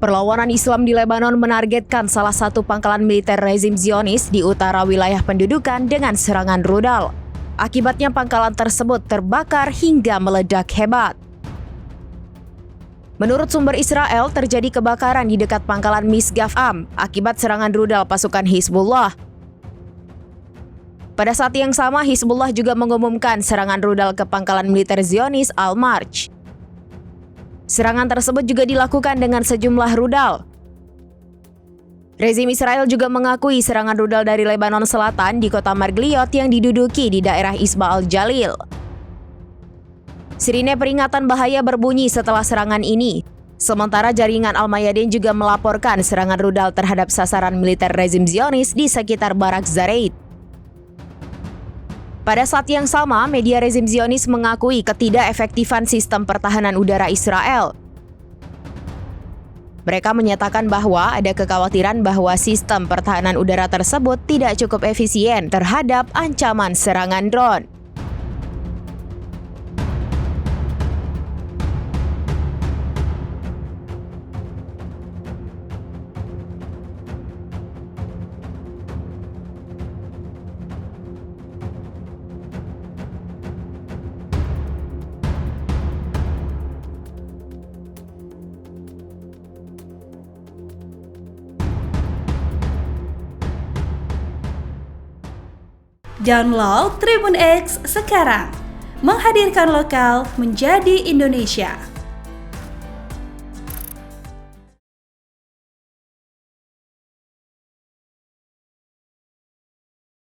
Perlawanan Islam di Lebanon menargetkan salah satu pangkalan militer rezim Zionis di utara wilayah pendudukan dengan serangan rudal. Akibatnya pangkalan tersebut terbakar hingga meledak hebat. Menurut sumber Israel, terjadi kebakaran di dekat pangkalan Misgaf Am akibat serangan rudal pasukan Hizbullah. Pada saat yang sama, Hizbullah juga mengumumkan serangan rudal ke pangkalan militer Zionis Al-Marj. Serangan tersebut juga dilakukan dengan sejumlah rudal. Rezim Israel juga mengakui serangan rudal dari Lebanon Selatan di kota Margliot yang diduduki di daerah Isba al-Jalil. Sirine peringatan bahaya berbunyi setelah serangan ini. Sementara jaringan Al-Mayadin juga melaporkan serangan rudal terhadap sasaran militer rezim Zionis di sekitar Barak Zareit. Pada saat yang sama, media rezim Zionis mengakui ketidakefektifan sistem pertahanan udara Israel. Mereka menyatakan bahwa ada kekhawatiran bahwa sistem pertahanan udara tersebut tidak cukup efisien terhadap ancaman serangan drone. Download Tribun X sekarang, menghadirkan lokal menjadi Indonesia.